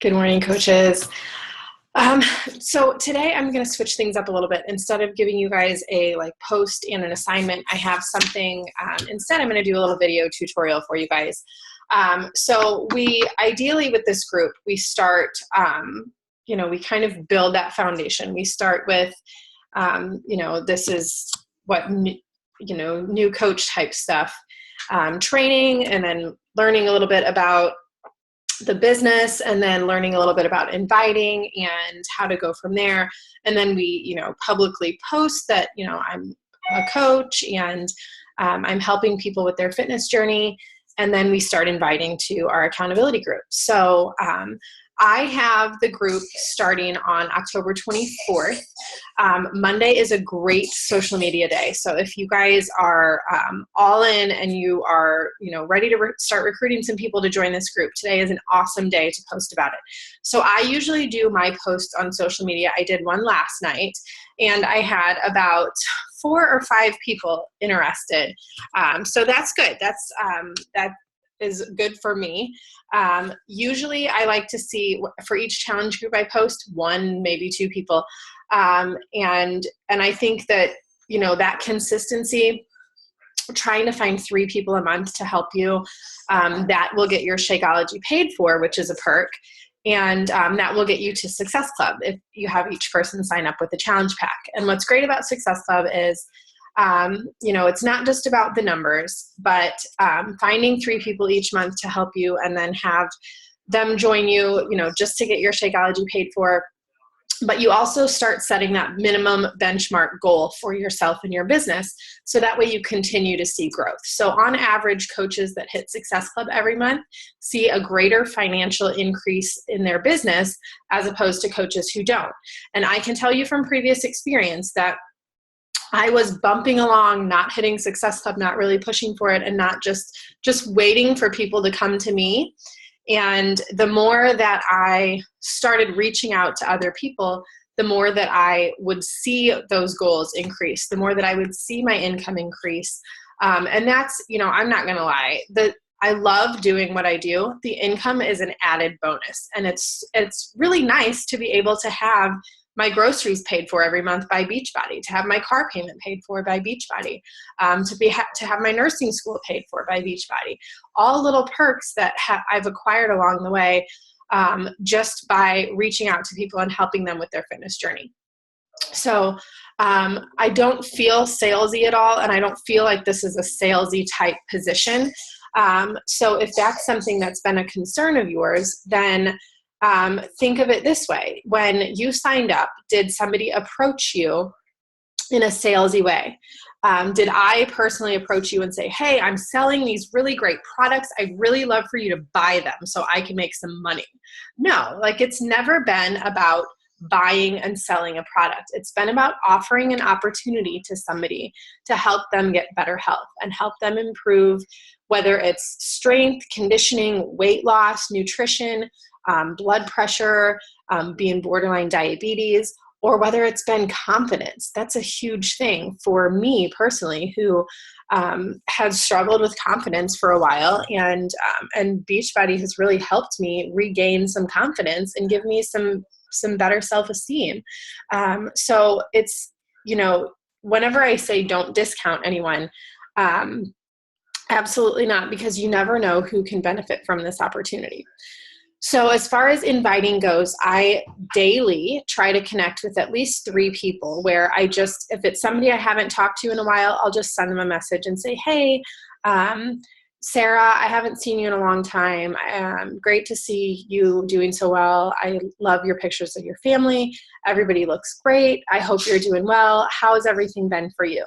Good morning, coaches. Um, so today I'm going to switch things up a little bit. Instead of giving you guys a post and an assignment, I have something. Instead, I'm going to do a little video tutorial for you guys. So we ideally with this group, we start. We kind of build that foundation. We start with, this is what new coach type stuff, training, and then learning a little bit about the business, and then learning a little bit about inviting and how to go from there. And then we, publicly post that, I'm a coach and I'm helping people with their fitness journey. And then we start inviting to our accountability group. So I have the group starting on October 24th. Monday is a great social media day. So if you guys are all in and you are, ready to start recruiting some people to join this group, today is an awesome day to post about it. So I usually do my posts on social media. I did one last night and I had about 4 or 5 people interested. So that's good. That is good for me. Usually I like to see for each challenge group I post 1, maybe 2 people. And I think that, that consistency, trying to find 3 people a month to help you, that will get your Shakeology paid for, which is a perk. And that will get you to Success Club if you have each person sign up with a challenge pack. And what's great about Success Club is it's not just about the numbers, but finding 3 people each month to help you and then have them join you, just to get your Shakeology paid for. But you also start setting that minimum benchmark goal for yourself and your business. So that way you continue to see growth. So on average, coaches that hit Success Club every month see a greater financial increase in their business as opposed to coaches who don't. And I can tell you from previous experience that I was bumping along, not hitting Success Club, not really pushing for it, and not just waiting for people to come to me. And the more that I started reaching out to other people, the more that I would see those goals increase, the more that I would see my income increase. And that's, I'm not going to lie, I love doing what I do. The income is an added bonus. And it's really nice to be able to have my groceries paid for every month by Beachbody, to have my car payment paid for by Beachbody, to have my nursing school paid for by Beachbody. All little perks that I've acquired along the way, just by reaching out to people and helping them with their fitness journey. So I don't feel salesy at all, and I don't feel like this is a salesy type position. So if that's something that's been a concern of yours, then think of it this way. When you signed up, did somebody approach you in a salesy way? Did I personally approach you and say, hey, I'm selling these really great products. I'd really love for you to buy them so I can make some money? No, it's never been about buying and selling a product. It's been about offering an opportunity to somebody to help them get better health and help them improve, whether it's strength, conditioning, weight loss, nutrition, blood pressure, being borderline diabetes, or whether it's been confidence. That's a huge thing for me personally, who has struggled with confidence for a while, and Beachbody has really helped me regain some confidence and give me some better self-esteem. So it's, whenever I say don't discount anyone, absolutely not, because you never know who can benefit from this opportunity. So as far as inviting goes, I daily try to connect with at least 3 people where if it's somebody I haven't talked to in a while, I'll just send them a message and say, hey, Sarah, I haven't seen you in a long time. Great to see you doing so well. I love your pictures of your family. Everybody looks great. I hope you're doing well. How has everything been for you?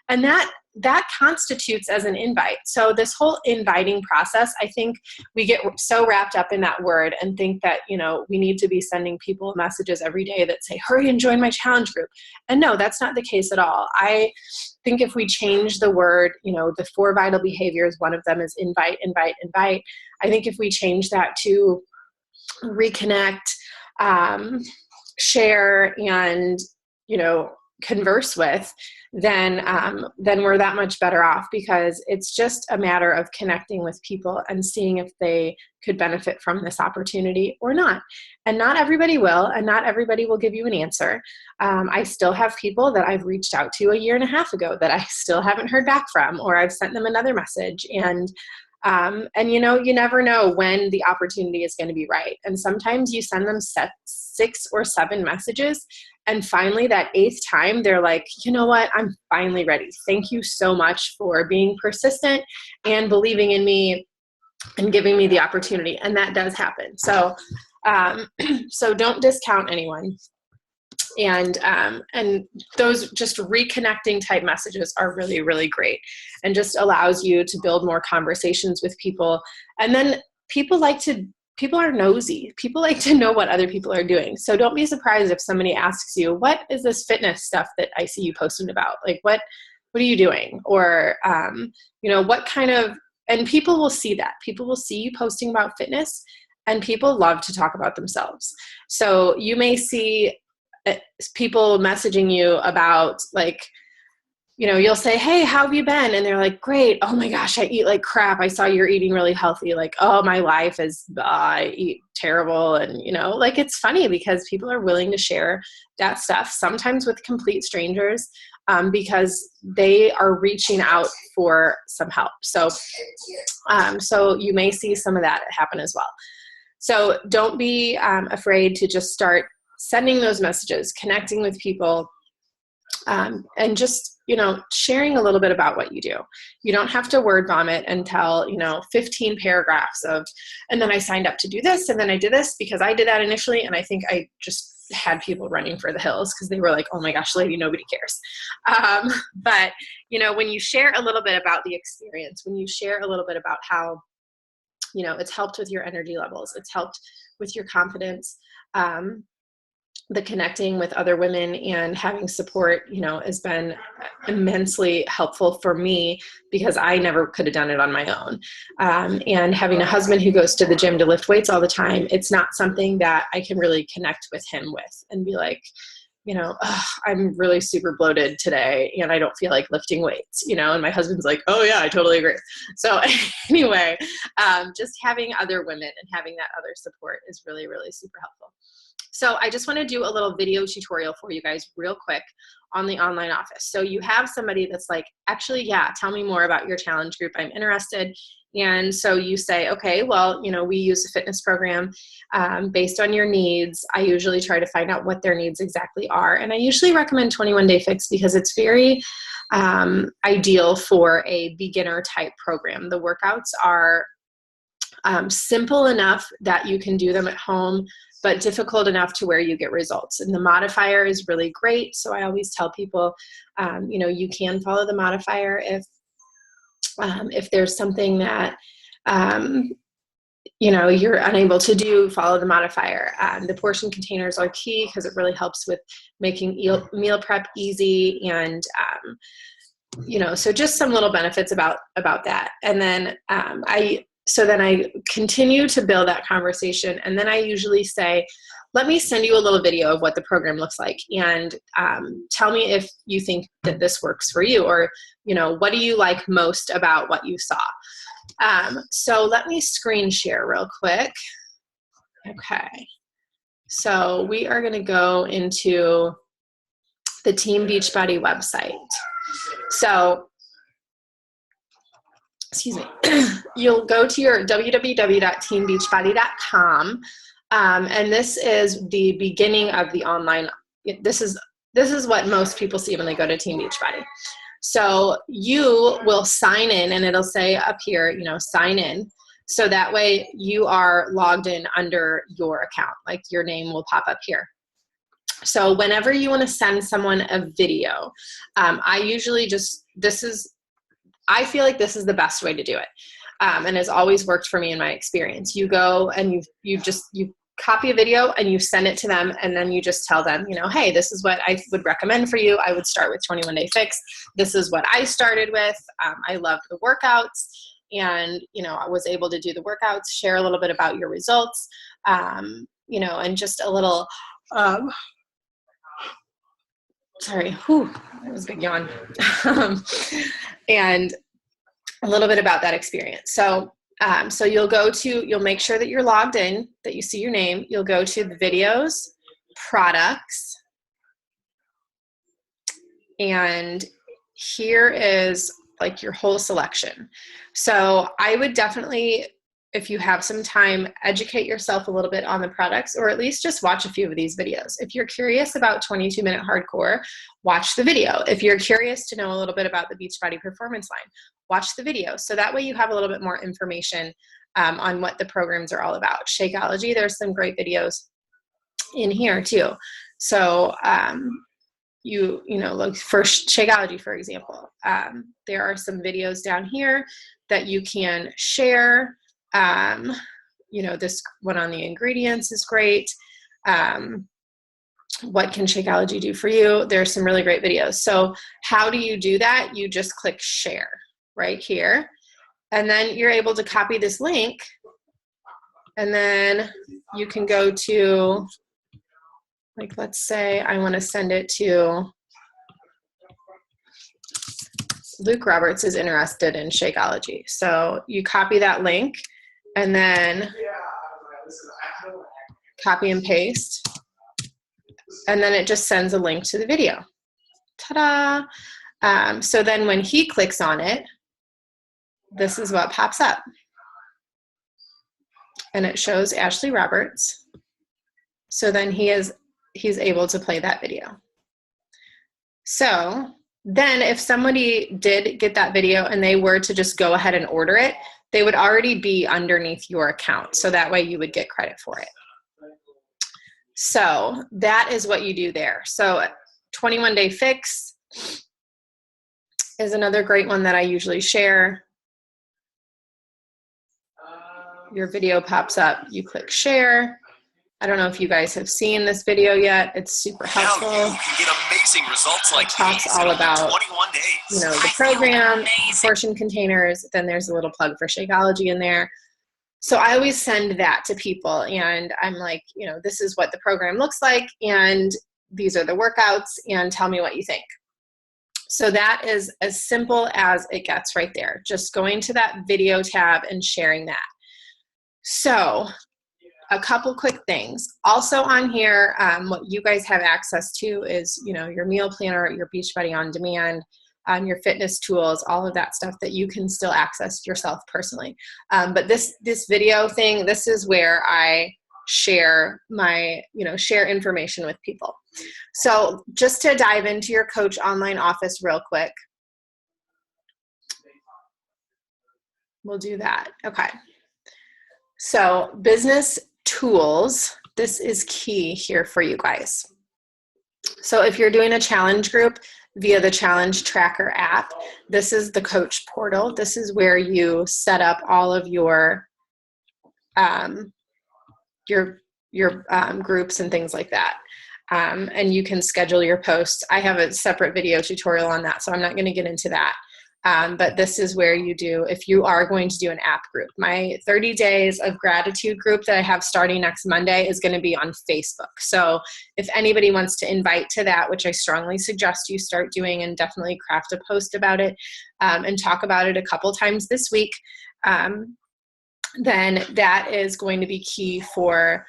And that constitutes as an invite. So this whole inviting process, I think we get so wrapped up in that word and think that, we need to be sending people messages every day that say, hurry and join my challenge group. And no, that's not the case at all. I think if we change the word, the 4 vital behaviors, one of them is invite, invite, invite. I think if we change that to reconnect, share, and, converse with, then we're that much better off, because it's just a matter of connecting with people and seeing if they could benefit from this opportunity or not. And not everybody will, and not everybody will give you an answer. I still have people that I've reached out to a year and a half ago that I still haven't heard back from, or I've sent them another message. And you know, you never know when the opportunity is going to be right. And sometimes you send them 6 or 7 messages, and finally that 8th time, they're like, you know what, I'm finally ready. Thank you so much for being persistent and believing in me and giving me the opportunity. And that does happen. So, so don't discount anyone. And those just reconnecting type messages are really, really great, and just allows you to build more conversations with people. And then people are nosy. People like to know what other people are doing. So don't be surprised if somebody asks you, what is this fitness stuff that I see you posting about? Like, what are you doing? Or, you know, what kind of, and people will see that. People will see you posting about fitness, and people love to talk about themselves. So you may see people messaging you about, like, you know, you'll say, hey, how have you been? And they're like, great. Oh my gosh, I eat like crap. I saw you're eating really healthy. Like, oh, my life is, I eat terrible. And, you know, like, it's funny because people are willing to share that stuff, sometimes with complete strangers, because they are reaching out for some help. So, so you may see some of that happen as well. So don't be afraid to just start sending those messages, connecting with people, and just, you know, sharing a little bit about what you do. You don't have to word vomit and tell, you know, 15 paragraphs of, and then I signed up to do this, and then I did this because I did that initially, and I think I just had people running for the hills because they were like, oh my gosh, lady, nobody cares. But, you know, when you share a little bit about the experience, when you share a little bit about how, you know, it's helped with your energy levels, it's helped with your confidence, the connecting with other women and having support, you know, has been immensely helpful for me, because I never could have done it on my own. And having a husband who goes to the gym to lift weights all the time, it's not something that I can really connect with him with and be like, you know, I'm really super bloated today and I don't feel like lifting weights, you know, and my husband's like, oh yeah, I totally agree. So anyway, just having other women and having that other support is really, really super helpful. So I just want to do a little video tutorial for you guys real quick on the online office. So you have somebody that's like, actually, yeah, tell me more about your challenge group. I'm interested. And so you say, okay, well, you know, we use a fitness program based on your needs. I usually try to find out what their needs exactly are. And I usually recommend 21 Day Fix because it's very ideal for a beginner type program. The workouts are simple enough that you can do them at home, but difficult enough to where you get results. And the modifier is really great. So I always tell people, you know, you can follow the modifier if there's something that, you know, you're unable to do, follow the modifier. The portion containers are key because it really helps with making meal prep easy. And, you know, so just some little benefits about that. And then So then I continue to build that conversation, and then I usually say, let me send you a little video of what the program looks like, and tell me if you think that this works for you, or, you know, what do you like most about what you saw? So let me screen share real quick. Okay. So we are going to go into the Team Beachbody website. So excuse me, you'll go to your www.teambeachbody.com, and this is the beginning of the online. This is what most people see when they go to Team Beachbody. So you will sign in, and it'll say up here, you know, sign in. So that way you are logged in under your account, like your name will pop up here. So whenever you want to send someone a video, I usually just, I feel like this is the best way to do it, and has always worked for me in my experience. You go and you copy a video and you send it to them, and then you just tell them, you know, hey, this is what I would recommend for you. I would start with 21 Day Fix. This is what I started with. I loved the workouts, and, you know, I was able to do the workouts, share a little bit about your results, you know, and just a little Sorry, whew, that was a big yawn. And a little bit about that experience. So you'll make sure that you're logged in, that you see your name. You'll go to the videos, products, and here is like your whole selection. So I would definitely, if you have some time, educate yourself a little bit on the products, or at least just watch a few of these videos. If you're curious about 22-minute hardcore, watch the video. If you're curious to know a little bit about the Beachbody Performance Line, watch the video. So that way you have a little bit more information on what the programs are all about. Shakeology, there's some great videos in here too. So you know, like for Shakeology, for example, there are some videos down here that you can share. You know, this one on the ingredients is great. What can Shakeology do for you? There's some really great videos. So how do you do that? You just click share right here, and then you're able to copy this link, and then you can go to, like, let's say I want to send it to Luke Roberts is interested in Shakeology. So you copy that link and then copy and paste, and then it just sends a link to the video. Ta-da! So then when he clicks on it, this is what pops up. And it shows Ashley Roberts. So then he's able to play that video. So then if somebody did get that video and they were to just go ahead and order it, they would already be underneath your account. So that way you would get credit for it. So that is what you do there. So 21-day fix is another great one that I usually share. Your video pops up, you click share. I don't know if you guys have seen this video yet. It's super helpful. Now you can get amazing results like it talks these all in about 21 days. You know, the program, portion containers, then there's a little plug for Shakeology in there. So I always send that to people, and I'm like, you know, this is what the program looks like, and these are the workouts, and tell me what you think. So that is as simple as it gets right there. Just going to that video tab and sharing that. So a couple quick things. Also on here, what you guys have access to is, you know, your meal planner, your Beachbody On Demand, your fitness tools, all of that stuff that you can still access yourself personally. But this video thing, this is where I share my, you know, share information with people. So just to dive into your Coach Online Office real quick. We'll do that. Okay. So business tools, this is key here for you guys. So if you're doing a challenge group via the Challenge Tracker app, this is the Coach portal. This is where you set up all of your groups and things like that. And you can schedule your posts. I have a separate video tutorial on that, so I'm not going to get into that. But this is where you do, if you are going to do an app group. My 30 days of gratitude group that I have starting next Monday is going to be on Facebook. So if anybody wants to invite to that, which I strongly suggest you start doing, and definitely craft a post about it and talk about it a couple times this week, then that is going to be key for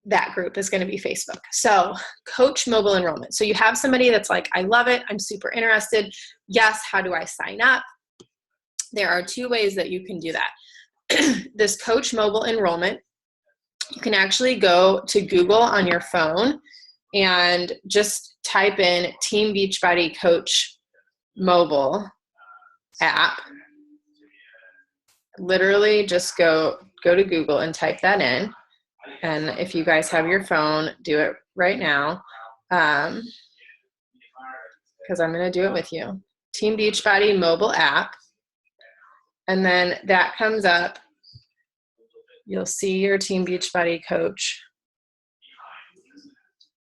that group is going to be Facebook. So Coach Mobile Enrollment. So you have somebody that's like, I love it, I'm super interested. Yes, how do I sign up? There are two ways that you can do that. This Coach Mobile Enrollment, you can actually go to Google on your phone and just type in Team Beachbody Coach Mobile app. Literally just go to Google and type that in. And if you guys have your phone, do it right now, because I'm going to do it with you. Team Beachbody mobile app. And then that comes up. You'll see your Team Beachbody coach.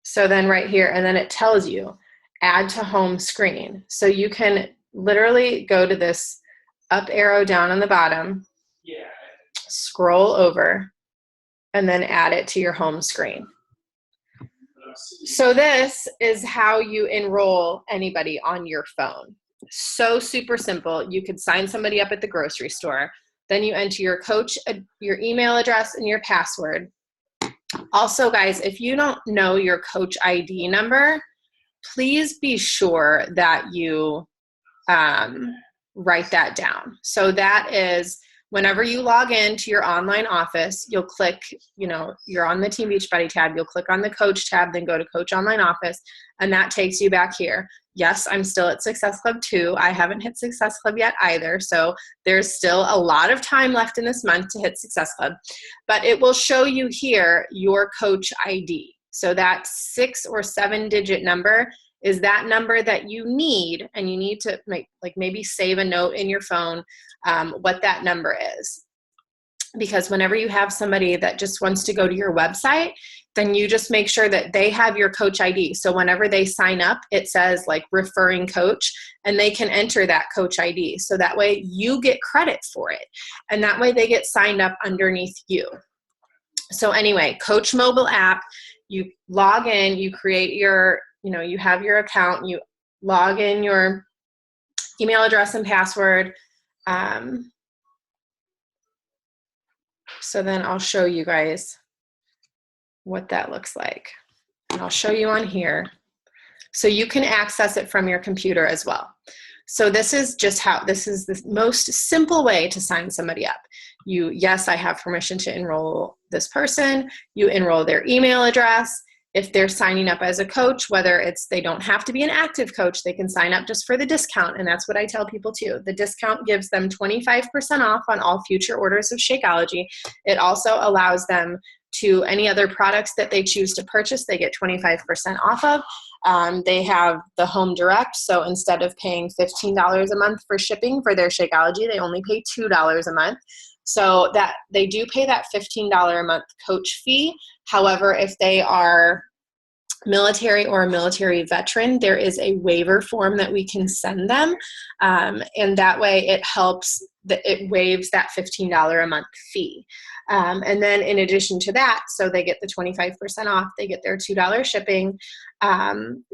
So then right here, and then it tells you, add to home screen. So you can literally go to this up arrow down on the bottom, scroll over, and then add it to your home screen. So this is how you enroll anybody on your phone. So super simple. You could sign somebody up at the grocery store. Then you enter your coach, your email address, and your password. Also, guys, if you don't know your coach ID number, please be sure that you write that down. So that is whenever you log into your online office, you'll click, you're on the Team Beachbody tab, you'll click on the coach tab, then go to coach online office, and that takes you back here. Yes, I'm still at Success Club 2. I haven't hit Success Club yet either. So there's still a lot of time left in this month to hit Success Club, but it will show you here your coach ID. So that 6 or 7 digit number is that number that you need, and you need to maybe save a note in your phone what that number is. Because whenever you have somebody that just wants to go to your website, then you just make sure that they have your coach ID. So whenever they sign up, it says like referring coach, and they can enter that coach ID. So that way you get credit for it. And that way they get signed up underneath you. So anyway, Coach mobile app, you log in, you create your, you have your account, you log in your email address and password. So then I'll show you guys what that looks like. And I'll show you on here. So you can access it from your computer as well. So this is the most simple way to sign somebody up. Yes, I have permission to enroll this person. You enroll their email address. If they're signing up as a coach, they don't have to be an active coach, they can sign up just for the discount. And that's what I tell people too. The discount gives them 25% off on all future orders of Shakeology. It also allows them to any other products that they choose to purchase, they get 25% off of. They have the home direct. So instead of paying $15 a month for shipping for their Shakeology, they only pay $2 a month. So that they do pay that $15 a month coach fee. However, if they are military or a military veteran, there is a waiver form that we can send them. And that way it waives that $15 a month fee. And then in addition to that, so they get the 25% off, they get their $2 shipping.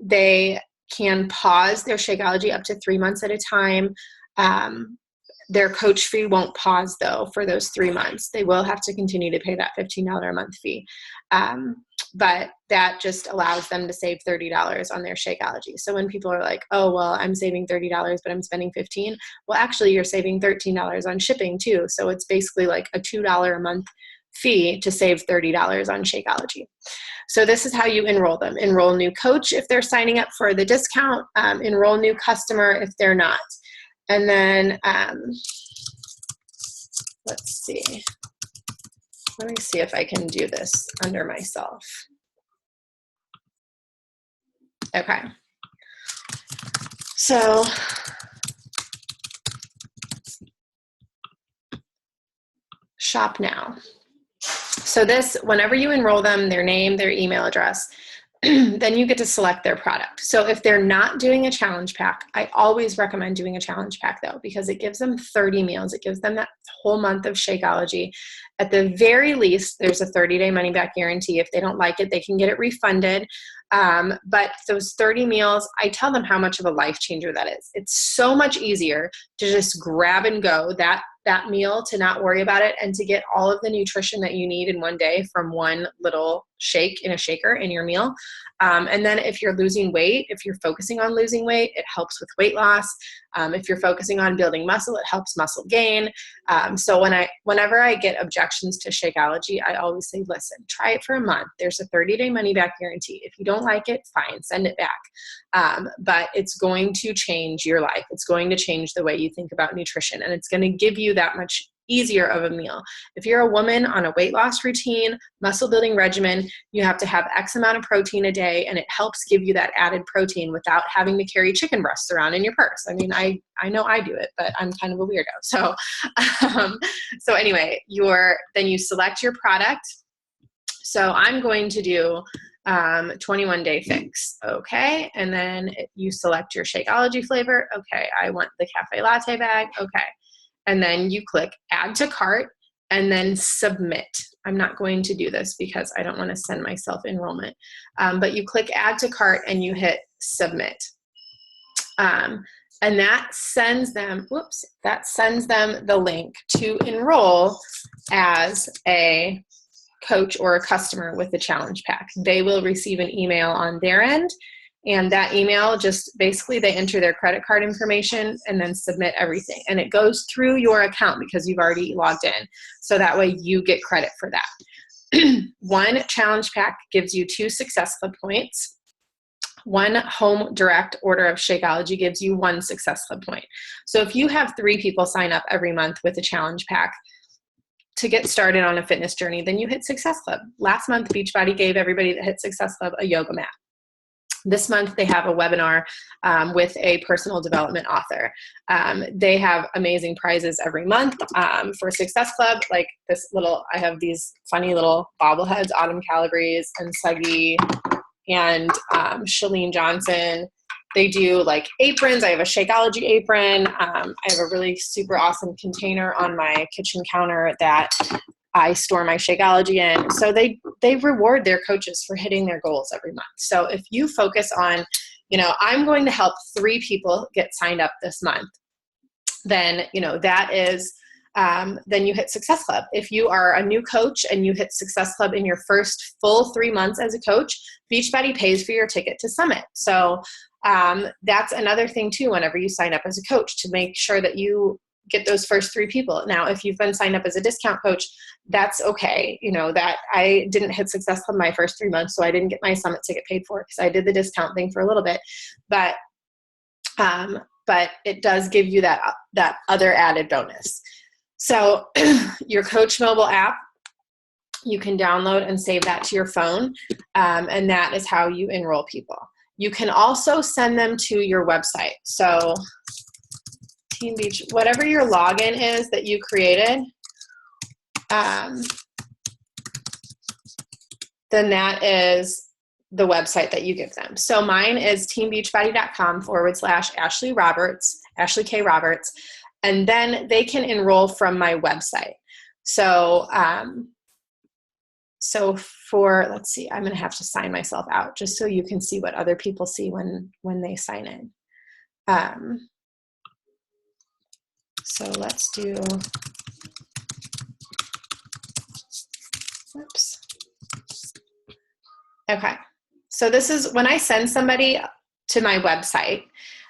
They can pause their Shakeology up to 3 months at a time. Their coach fee won't pause though for those 3 months. They will have to continue to pay that $15 a month fee. But that just allows them to save $30 on their Shakeology. So when people are like, oh, well, I'm saving $30, but I'm spending $15. Well, actually you're saving $13 on shipping too. So it's basically like a $2 a month fee to save $30 on Shakeology. So this is how you enroll them. Enroll new coach if they're signing up for the discount. Enroll new customer if they're not. And then, let's see. Let me see if I can do this under myself. Okay. So, shop now. So this, whenever you enroll them, their name, their email address, then you get to select their product. So if they're not doing a challenge pack, I always recommend doing a challenge pack though, because it gives them 30 meals. It gives them that whole month of Shakeology. At the very least, there's a 30-day money back guarantee. If they don't like it, they can get it refunded. But those 30 meals, I tell them how much of a life changer that is. It's so much easier to just grab and go that meal, to not worry about it, and to get all of the nutrition that you need in one day from one little shake in a shaker in your meal. And then if you're losing weight, if you're focusing on losing weight, it helps with weight loss. If you're focusing on building muscle, it helps muscle gain. So whenever I get objections to Shakeology, I always say, listen, try it for a month. There's a 30-day money back guarantee. If you don't like it, fine, send it back. But it's going to change your life. It's going to change the way you think about nutrition, and it's going to give you that much easier of a meal. If you're a woman on a weight loss routine, muscle building regimen, you have to have X amount of protein a day, and it helps give you that added protein without having to carry chicken breasts around in your purse. I mean, I know I do it, but I'm kind of a weirdo. So, so anyway, then you select your product. So I'm going to do 21-day fix. Okay. And then you select your Shakeology flavor. Okay. I want the cafe latte bag. Okay. And then you click add to cart, and then submit. I'm not going to do this because I don't want to send myself enrollment. But you click add to cart and you hit submit. And that sends them, the link to enroll as a coach or a customer with the challenge pack. They will receive an email on their end, and that email just basically they enter their credit card information and then submit everything. And it goes through your account because you've already logged in. So that way you get credit for that. One challenge pack gives you 2 Success Club points. One home direct order of Shakeology gives you 1 Success Club point. So if you have 3 people sign up every month with a challenge pack to get started on a fitness journey, then you hit Success Club. Last month, Beachbody gave everybody that hit Success Club a yoga mat. This month, they have a webinar with a personal development author. They have amazing prizes every month for Success Club, like this little, I have these funny little bobbleheads, Autumn Calabrese and Suggy and Shalene Johnson. They do like aprons. I have a Shakeology apron. I have a really super awesome container on my kitchen counter that I store my Shakeology in. So they reward their coaches for hitting their goals every month. So if you focus on, I'm going to help 3 people get signed up this month, then, that is, then you hit Success Club. If you are a new coach and you hit Success Club in your first full 3 months as a coach, Beachbody pays for your ticket to Summit. So that's another thing too, whenever you sign up as a coach, to make sure that you get those first 3 people. Now, if you've been signed up as a discount coach, that's okay. That I didn't hit Success Club my first 3 months, so I didn't get my Summit ticket paid for because I did the discount thing for a little bit. But it does give you that other added bonus. So your Coach mobile app, you can download and save that to your phone, and that is how you enroll people. You can also send them to your website. So Team Beach, whatever your login is that you created, then that is the website that you give them. So mine is teambeachbody.com/Ashley Roberts, Ashley K. Roberts, and then they can enroll from my website. So, let's see, I'm going to have to sign myself out just so you can see what other people see when they sign in. So let's do, oops. Okay. So this is when I send somebody to my website,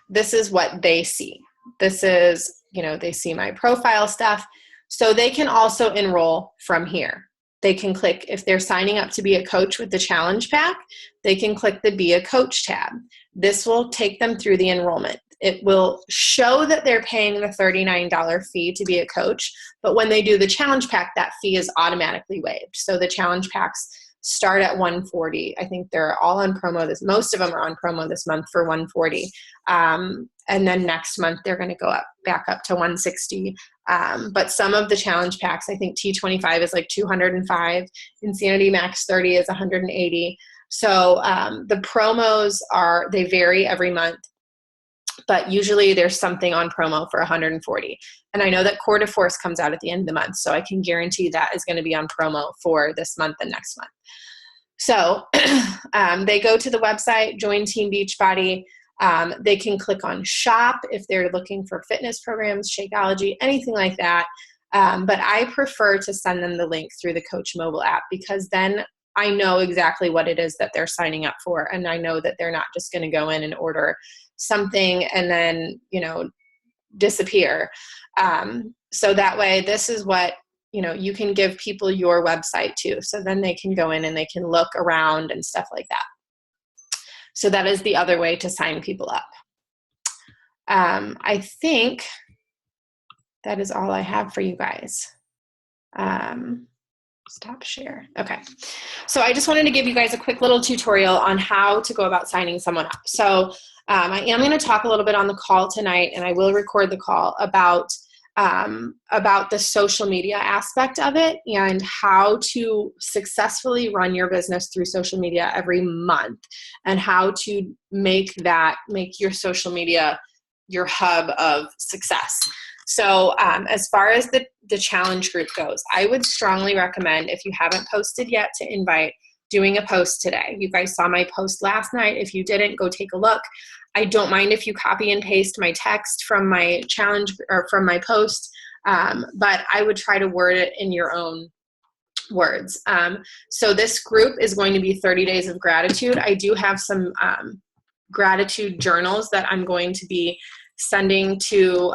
this is what they see. This is, they see my profile stuff. So they can also enroll from here. They can click, if they're signing up to be a coach with the challenge pack, they can click the Be a Coach tab. This will take them through the enrollment. It will show that they're paying the $39 fee to be a coach, but when they do the challenge pack, that fee is automatically waived. So the challenge packs start at $140. I think they're all on promo. Most of them are on promo this month for $140. And then next month, they're going to go back up to $160. But some of the challenge packs, I think T25 is like $205. Insanity Max 30 is $180. So the promos they vary every month, but usually there's something on promo for $140. And I know that Core de Force comes out at the end of the month, so I can guarantee that is going to be on promo for this month and next month. So they go to the website, join Team Beachbody. They can click on shop if they're looking for fitness programs, Shakeology, anything like that. But I prefer to send them the link through the Coach mobile app, because then I know exactly what it is that they're signing up for. And I know that they're not just going to go in and order something and then, disappear. So that way, this is what, you can give people your website too. So then they can go in and they can look around and stuff like that. So that is the other way to sign people up. I think that is all I have for you guys. Stop share. Okay. So I just wanted to give you guys a quick little tutorial on how to go about signing someone up. So I am going to talk a little bit on the call tonight, and I will record the call about the social media aspect of it and how to successfully run your business through social media every month, and how to make your social media your hub of success. So as far as the challenge group goes, I would strongly recommend, if you haven't posted yet, to invite doing a post today. You guys saw my post last night. If you didn't, go take a look. I don't mind if you copy and paste my text from my challenge or from my post, but I would try to word it in your own words. So this group is going to be 30 days of gratitude. I do have some gratitude journals that I'm going to be sending to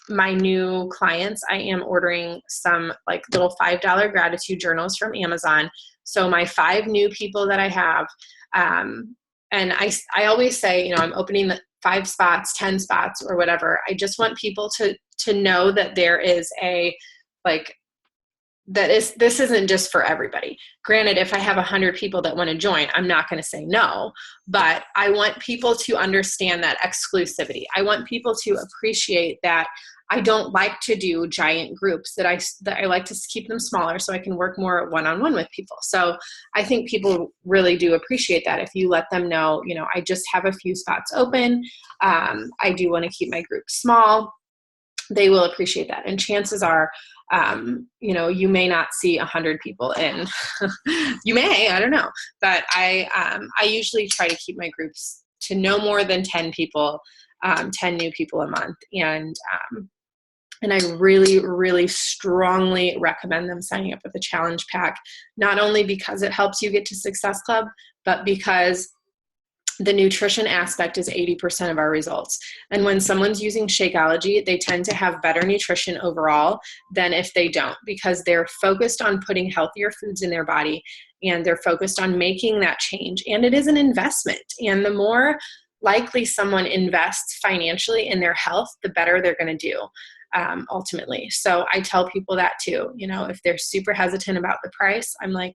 my new clients. I am ordering some like little $5 gratitude journals from Amazon. So my 5 new people that I have, and I always say, you know, I'm opening the 5 spots, 10 spots, or whatever. I just want people to know that there is a, like, this isn't just for everybody. Granted, if I have 100 people that want to join, I'm not going to say no, but I want people to understand that exclusivity. I want people to appreciate that I don't like to do giant groups, that I like to keep them smaller so I can work more one-on-one with people. So I think people really do appreciate that if you let them know, you know, I just have a few spots open. I do want to keep my group small. They will appreciate that. And chances are, you know, you may not see 100 people in. You may, I don't know. But I usually try to keep my groups to no more than 10 people, 10 new people a month. And I really, really strongly recommend them signing up with the challenge pack, not only because it helps you get to Success Club, but because the nutrition aspect is 80% of our results. And when someone's using Shakeology, they tend to have better nutrition overall than if they don't, because they're focused on putting healthier foods in their body, and they're focused on making that change. And it is an investment. And the more likely someone invests financially in their health, the better they're going to do. Ultimately. So I tell people that too, you know, if they're super hesitant about the price, I'm like,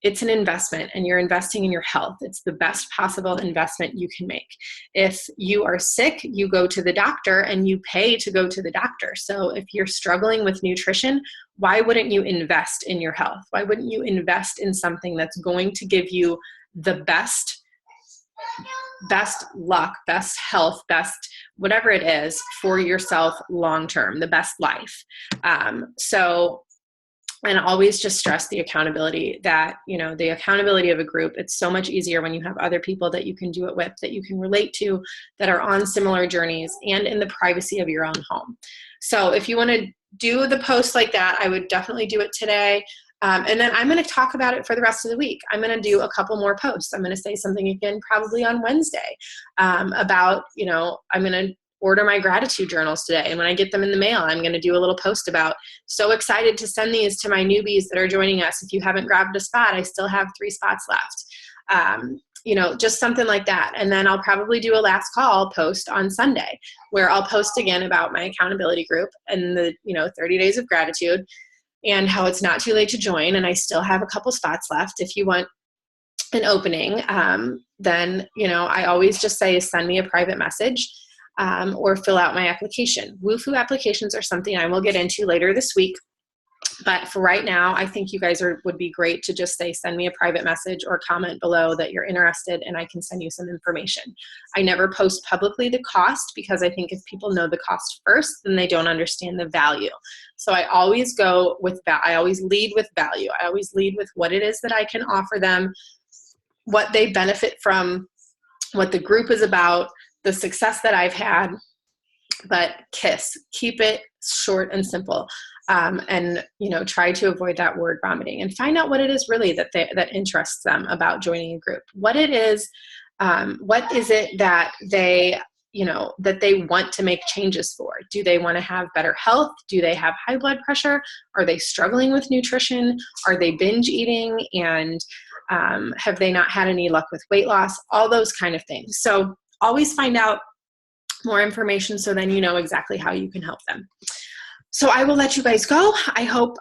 it's an investment and you're investing in your health. It's the best possible investment you can make. If you are sick, you go to the doctor and you pay to go to the doctor. So if you're struggling with nutrition, why wouldn't you invest in your health? Why wouldn't you invest in something that's going to give you the best luck, best health, best whatever it is for yourself long-term, the best life? And always just stress the accountability, that, you know, the accountability of a group, it's so much easier when you have other people that you can do it with, that you can relate to, that are on similar journeys, and in the privacy of your own home. So if you want to do the post like that, I would definitely do it today. And then I'm going to talk about it for the rest of the week. I'm going to do a couple more posts. I'm going to say something again, probably on Wednesday, about, you know, I'm going to order my gratitude journals today. And when I get them in the mail, I'm going to do a little post about, so excited to send these to my newbies that are joining us. If you haven't grabbed a spot, I still have 3 spots left. You know, just something like that. And then I'll probably do a last call post on Sunday, where I'll post again about my accountability group and the, you know, 30 days of gratitude, and how it's not too late to join. And I still have a couple spots left. If you want an opening, then, you know, I always just say, send me a private message, or fill out my application. Wufoo applications are something I will get into later this week. But for right now, I think you guys would be great to just say, send me a private message or comment below that you're interested, and I can send you some information. I never post publicly the cost, because I think if people know the cost first, then they don't understand the value. So I always go with I always lead with value. I always lead with what it is that I can offer them, what they benefit from, what the group is about, the success that I've had. But keep it short and simple. And, you know, try to avoid that word vomiting, and find out what it is really that interests them about joining a group. What it is, what is it that they, you know, that they want to make changes for? Do they want to have better health? Do they have high blood pressure? Are they struggling with nutrition? Are they binge eating? And have they not had any luck with weight loss? All those kind of things. So always find out more information, so then you know exactly how you can help them. So I will let you guys go. I hope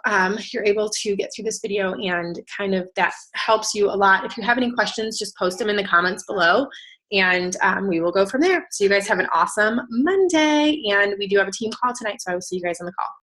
you're able to get through this video, and kind of that helps you a lot. If you have any questions, just post them in the comments below, and we will go from there. So you guys have an awesome Monday, and we do have a team call tonight, so I will see you guys on the call.